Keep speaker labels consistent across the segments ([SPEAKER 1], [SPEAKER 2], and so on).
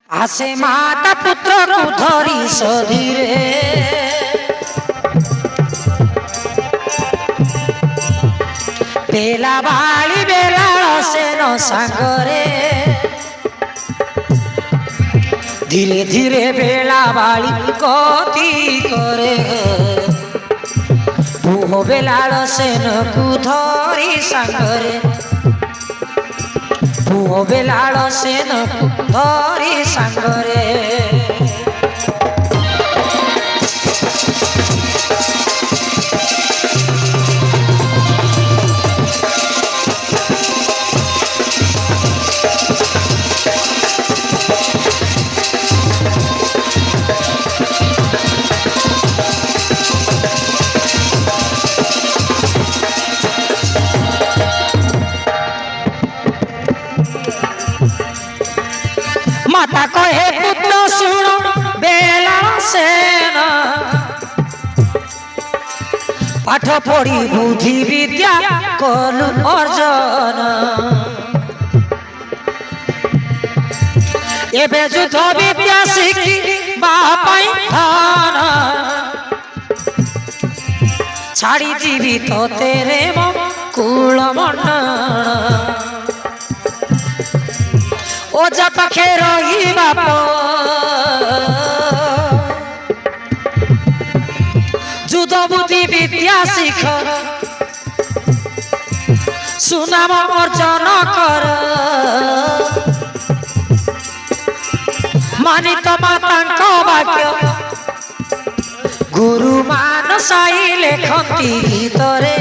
[SPEAKER 1] आसे माता पुत्र को धरी सधीरे बेला बाली बेला से न सांगरे धीरे धीरे बेला बाली गति करे पुह बेला से न को धरी सांगरे पुह बेला से न धरी सांगरे माता कहे पुत्र सुनो बेला से पाठ पढ़ी बुद्धि विद्या कलु अर्जन एबे युद्ध विद्या शिखी बापाई धन छाड़ी जीवित तेरे कुल मंडन ओजा पाखे रही बाप जुद बुद्धि विद्या शिख सुनाम अर्जन कर मानित मातांक वाक्य गुरु मान साई लेखती गीतरे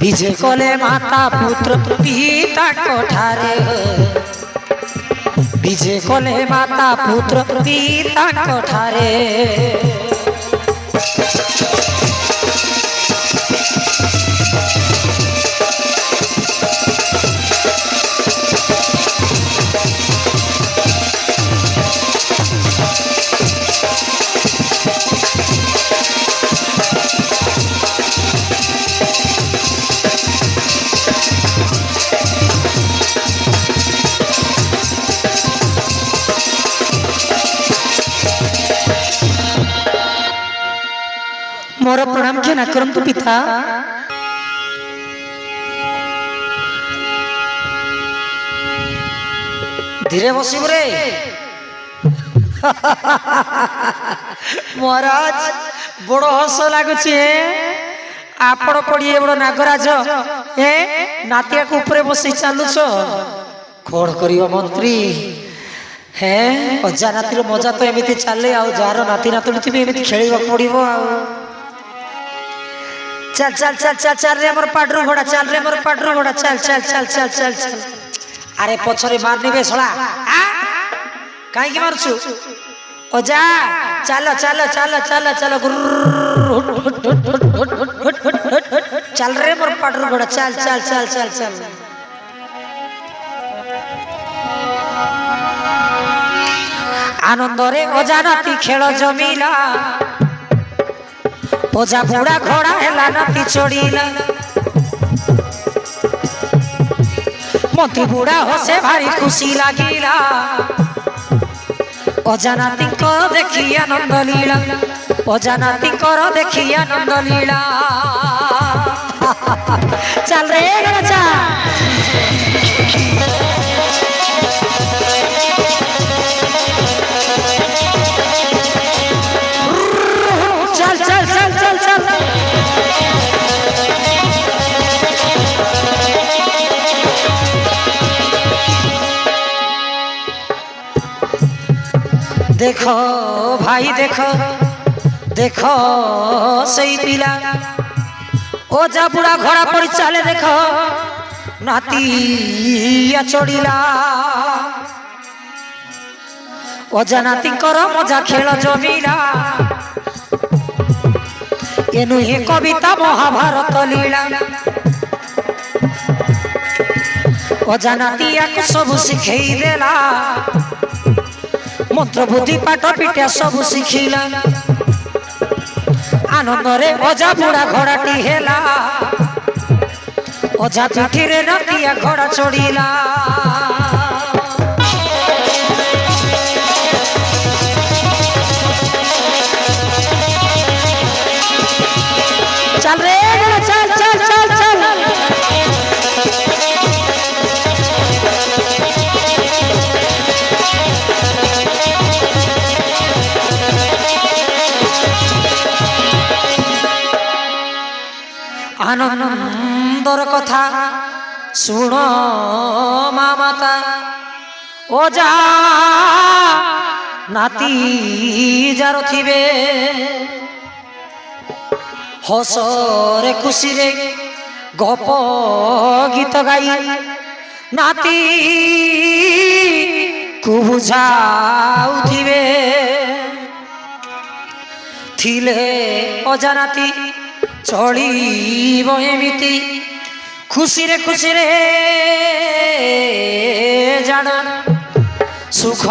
[SPEAKER 1] विजय कले माता पुत्र पिता कठारे विजय कले माता पुत्र पिता कठारे मोर प्रणाम क्षमा करंतु पिता धीरे बसिब रे महाराज बड़ हस लगुच आपण पड़िए बड़ नागराज नातिया को ऊपर बसई चलुच कौन कर मंत्री है अजा नातिर मजा तो एमती चले जार नाती नातुणी थी एमती खेल पड़ो चल चल चल चल चल रे मोर पाडरू घोड़ा चल रे मोर पाडरू घोड़ा चल चल चल चल चल चल अरे पछरे मारनी बे सला काई की मारछु ओजा चलो चलो चलो चलो चलो चल रे मोर पाडरू घोड़ा चल चल चल चल चल आनंद रे अजानती खेल जमीला ओजा बुढ़ा घोड़ा हेला नाती चढ़ीला मंत्री बुढ़ा हसे भारी खुशी लागिला अजानाती कर देखी आनंद लीला अजानाती कर देखी आनंद लीला चल रे राजा चल चल चल चल चल देखो भाई देखो देखो सही पिला ओ जा बुढ़ा घोड़ा पड़ी चले देखो नाती चढ़ीला ओजा नाती करो मजा खेल जमीला एनु हे कविता महाभारत लीला ओजा नाती आके सब सिखई देला मंत्र बुद्धि पाठ पिटा सब शिखिला आनंद रे अजा बुढ़ा घोड़ाटी हेला अजा पिठी रे नातिया घोड़ा चढ़ीला আনন্দর কথা শুণ মা মাতা ও যা নাতি যার থিবে হসরে খুশিরে গপ গীত গাই নাতি কু বুঝাউথিবে থিলে অজানাতি চলিব এমিতি খুশিরে খুশিরে জাণ সুখ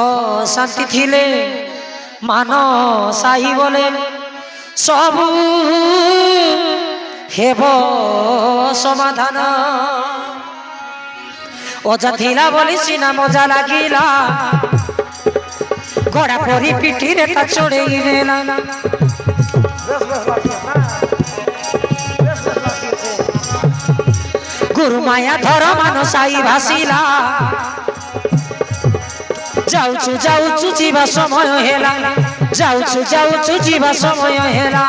[SPEAKER 1] শান্তি থিলে মান সাই বলে সবু হেব সমাধান অজা থিলা বলি সিনা মজা লাগিলা ঘোড়া পরি পিঠিরে তা চড়েই নেলা গুরু মায়া ধর মানসাই ভাসিলা যাউছু যাউছু ଯିବା ସମୟ ହେଲା ଯାଉଛୁ ଯାଉଛୁ ଯିବା ସମୟ ହେଲା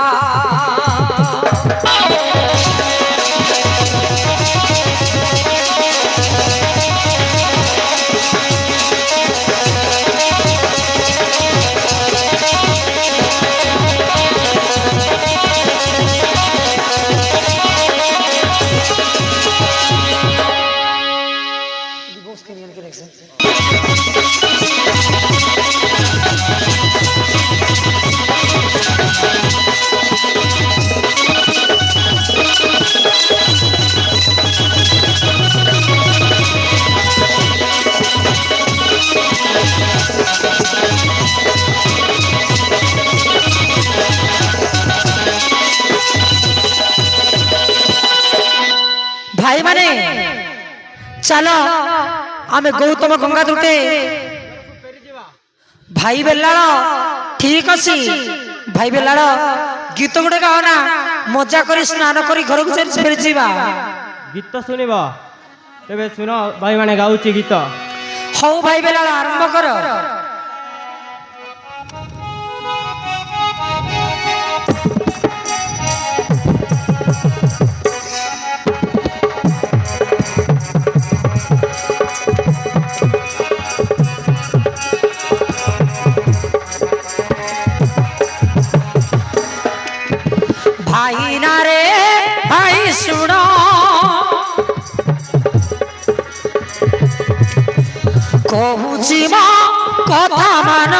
[SPEAKER 1] भाई माने चलो आमे गौतम गंगा दुटे भाई बेलाड़ ठीक अच्छी भाई बेलाड़ गीत गुटे गाओ ना मजा करी स्नान करी घर को फेरी जीवा
[SPEAKER 2] गीत सुनिबा तेबे सुनो भाई माने गाउची गीत
[SPEAKER 1] हौ भाई बेलाड़ आरंभ कर भाई ना रे भाई सुनो कहूची मो कथा मान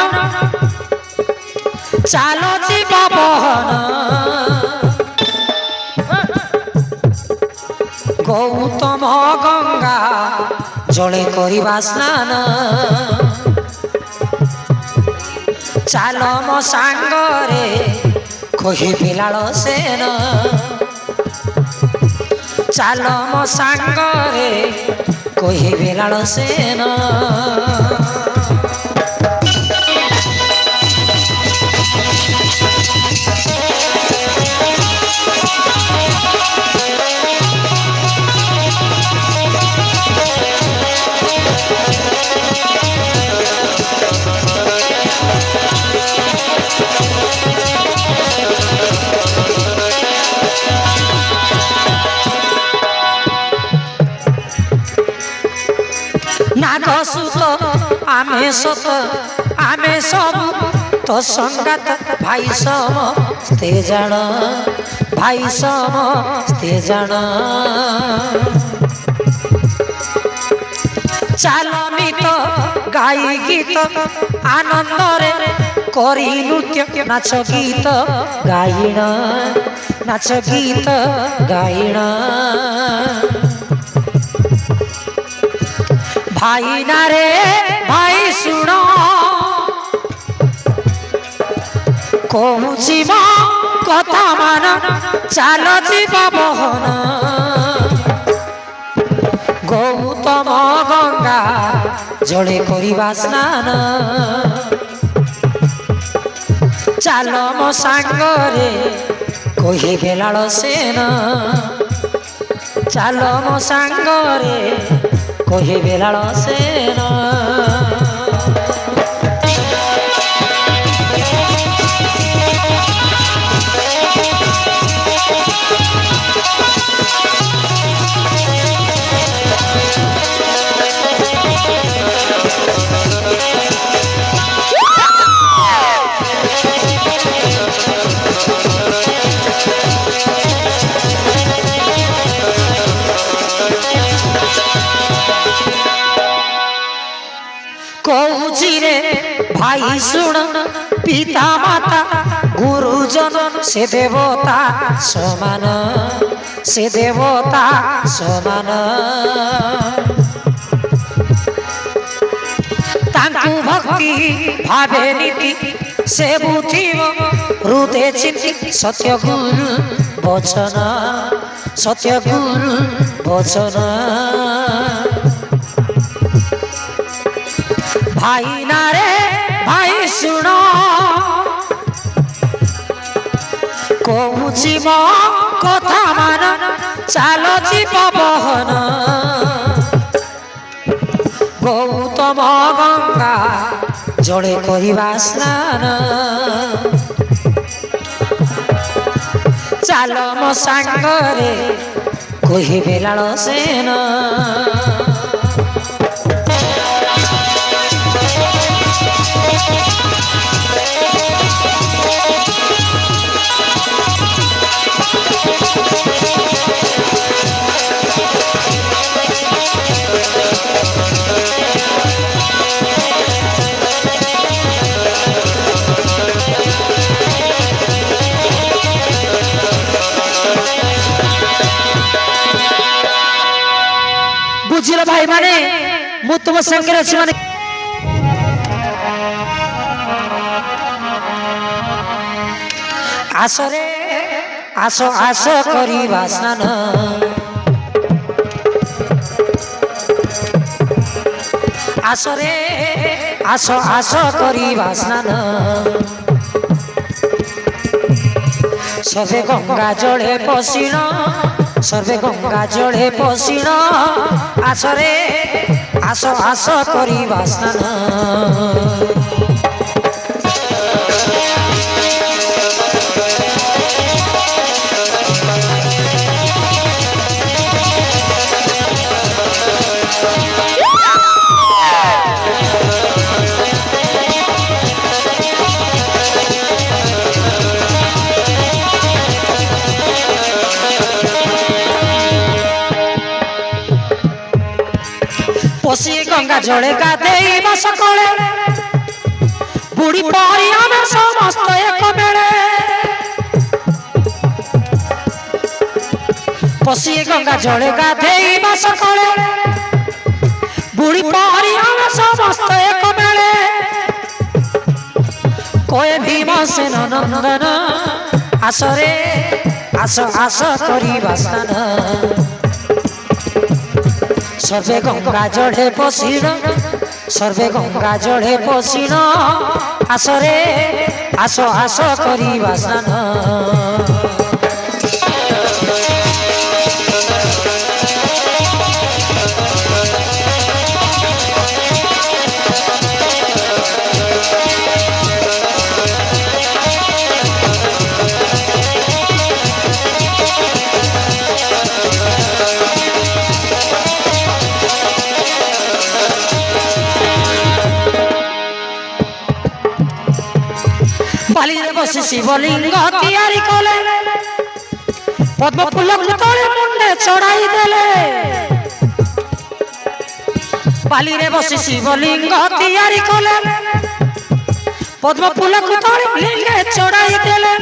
[SPEAKER 1] चलो जीवा बहन गौतम गंगा जले करिबा स्नान चलो मो सांगरे कही बिलाल सेन चाल मो सांगरे कही बिलाल सेन नाग सुत आमे सत आमे सब तो संगात भाई समस्ते जान भाई समस्ते जान चालमित गाई गीत आनंद रे करी नृत्य नाच गीत गाइण नाच गीत गाइण भाई ना रे भाई सुनो कहूची मो कथा मान चाल जीवा बहन गौतम गंगा जले करिबा स्नान चाल मो सांगरे कही बेलाल सेन चाल मो सांगरे कही बेलाल सेन রে ভাই শুণ পিতা মাতা গুরুজন সে দেবতা সমান, সে দেবতা সমান। তাଙ୍କୁ ভক্তি ভাবে নীতি সে বুঝিব হৃদে চিন্তি সত্য গুরু বচন, সত্য গুরু বচন। ভাই না রে ভাই শুণ কହୁছি ମୋ କଥା ମାନ ଚାଲ ଯିବ ବହନ ଗୌତମ ଗଙ୍ଗା ଜଳେ କରିବା ସ୍ନାନ। ଚାଲ ମୋ ସାଙ୍ଗରେ କହିବେ ଲାଳ ସେନ। বুঝিল ভাই মানে মু তুম সাঙ্গে আছি মানে আসরে আস আস করিবা স্নান। আসরে আস আস করিবা স্নান। সবে গঙ্গা জলে পশিণ, সর্বে গঙ্গা জলে পশিণ। আসরে আস আস করিবা স্নান। পশি গঙ্গা জলে গাধেইবা সকালে বুড়ি পরি আমি সমস্ত এক বেড়ে। পশি গঙ্গা জলে গাধেইবা সকালে বুড়ি পরি আমি সমস্ত এক বেড়ে। কয়ে ভীমসেন নন্দন আসরে আস আস করিবা স্নান। সর্বে গঙ্গা জলে পশিণ, সর্বে গঙ্গা জলে পশিণ। আসরে আস আস করিবা স্নান। বালিরে বসি শিবলিঙ্গ তিয়ারি কলে পদ্ম ফুল তলে মুন্ডে চড়াই দেলে। বালিরে বসি শিবলিঙ্গ তিয়ারি কলে পদ্ম ফুল তলে লিঙ্গে চড়াই দেলে।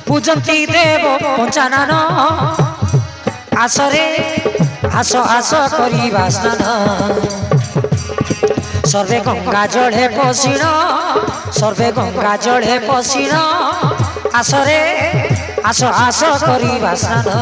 [SPEAKER 1] পূজন্তি দেব পঞ্চানন আসরে আস আস করিবা স্নান। সর্বে গঙ্গা জলে পশিণ, সর্বে গঙ্গা জলে পশিণ। আসরে আস আস করিবা স্নান।